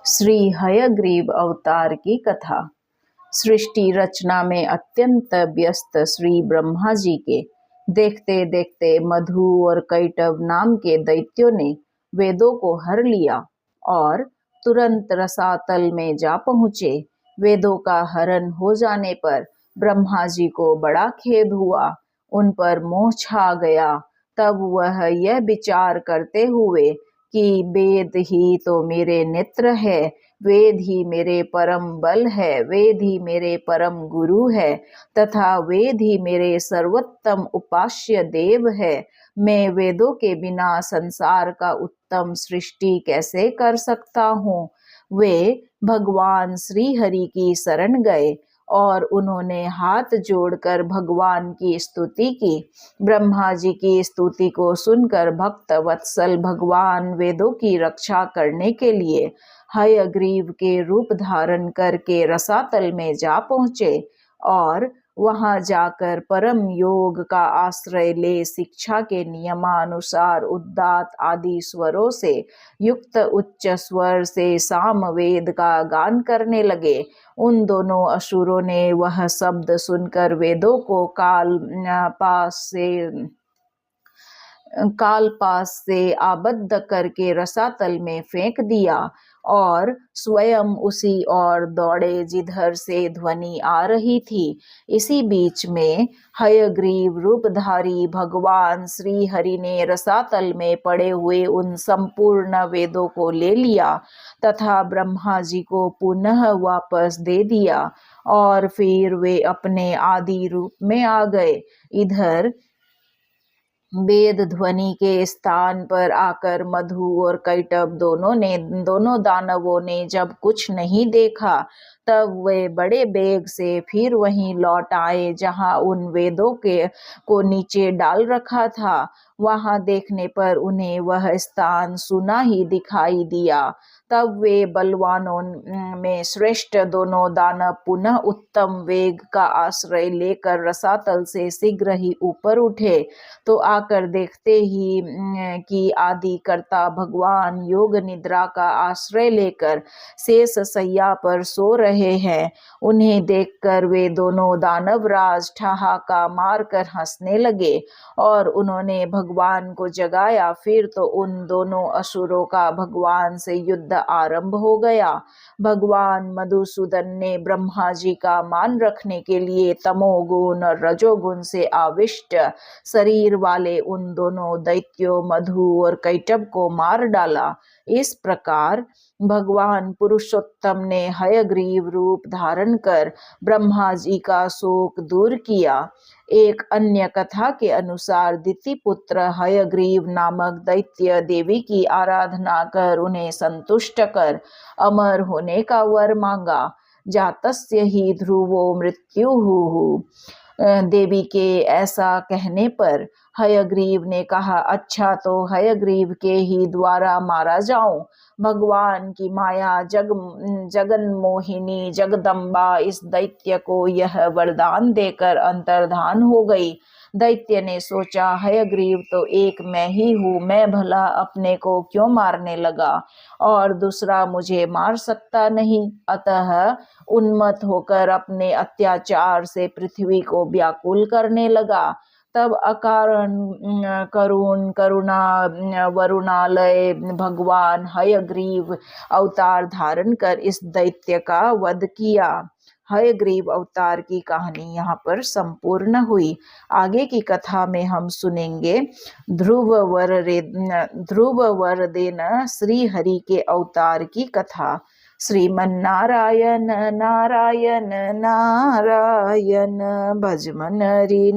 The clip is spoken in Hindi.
श्री हयग्रीव अवतार की कथा। सृष्टि रचना में अत्यंत व्यस्त श्री ब्रह्मा जी के देखते देखते मधु और कैटभ नाम के दैत्यों ने वेदों को हर लिया और तुरंत रसातल में जा पहुँचे। वेदों का हरण हो जाने पर ब्रह्मा जी को बड़ा खेद हुआ, उन पर मोह छा गया। तब वह यह विचार करते हुए कि वेद ही तो मेरे नेत्र है, वेद ही मेरे परम बल है, वेद ही मेरे परम गुरु है तथा वेद ही मेरे सर्वोत्तम उपास्य देव है। मैं वेदों के बिना संसार का उत्तम सृष्टि कैसे कर सकता हूँ। वे भगवान श्री हरि की शरण गए और उन्होंने हाथ जोड़कर भगवान की स्तुति की। ब्रह्मा जी की स्तुति को सुनकर भक्त वत्सल भगवान वेदों की रक्षा करने के लिए हयग्रीव के रूप धारण करके रसातल में जा पहुँचे और वहां जाकर परम योग का आश्रय ले शिक्षा के नियमानुसार उदात्त आदि स्वरों से युक्त उच्च स्वर से सामवेद का गान करने लगे। उन दोनों असुरों ने वह शब्द सुनकर वेदों को काल पास से आबद्ध करके रसातल में फेंक दिया और स्वयं उसी ओर दौड़े जिधर से ध्वनि आ रही थी। इसी बीच में हयग्रीव रूपधारी भगवान श्री हरि ने रसातल में पड़े हुए उन संपूर्ण वेदों को ले लिया तथा ब्रह्मा जी को पुनः वापस दे दिया और फिर वे अपने आदि रूप में आ गए। इधर वेद ध्वनि के स्थान पर आकर मधु और कैटभ दोनों दानवों ने जब कुछ नहीं देखा तब वे बड़े बेग से फिर वहीं लौट आए जहां उन वेदों को नीचे डाल रखा था। वहां देखने पर उन्हें वह स्थान सुना ही दिखाई दिया। तब वे बलवानों में श्रेष्ठ दोनों दानव पुनः उत्तम वेग का आश्रय लेकर रसातल से शीघ्र ही ऊपर उठे तो आकर देखते ही कि आदि कर्ता भगवान योग निद्रा का आश्रय लेकर शेष शैया पर सो रहे हैं। उन्हें देखकर वे दोनों दानवराज ठहाका मारकर हंसने लगे और उन्होंने भगवान को जगाया। फिर तो उन दोनों असुरों का भगवान से युद्ध आरंभ हो गया। भगवान मधुसूदन ने ब्रह्मा जी का मान रखने के लिए तमोगुण और रजोगुण से आविष्ट शरीर वाले उन दोनों दैत्यों मधु और कैटभ को मार डाला। इस प्रकार भगवान पुरुषोत्तम ने हयग्रीव रूप धारण कर ब्रह्मा जी का शोक दूर किया। एक अन्य कथा के अनुसार दितिपुत्र हयग्रीव नामक दैत्य देवी की आराधना कर उन्हें संतुष्ट कर अमर होने का वर मांगा। जातस्य ही ध्रुवो मृत्युः। देवी के ऐसा कहने पर हयग्रीव ने कहा, अच्छा तो हयग्रीव के ही द्वारा मारा जाऊं। भगवान की माया जगन मोहिनी जगदम्बा इस दैत्य को यह वरदान देकर अंतर्धान हो गई। दैत्य ने सोचा, हयग्रीव तो एक मैं ही हूँ, मैं भला अपने को क्यों मारने लगा और दूसरा मुझे मार सकता नहीं। अतः उन्मत्त होकर अपने अत्याचार से पृथ्वी को व्याकुल करने लगा। तब अकारण करुणा वरुणालय भगवान हयग्रीव अवतार धारण कर इस दैत्य का वध किया। हयग्रीव अवतार की कहानी यहाँ पर संपूर्ण हुई। आगे की कथा में हम सुनेंगे ध्रुव वरदेन श्री हरि के अवतार की कथा। श्रीमन्नारायण नारायण नारायण भजमन हरि।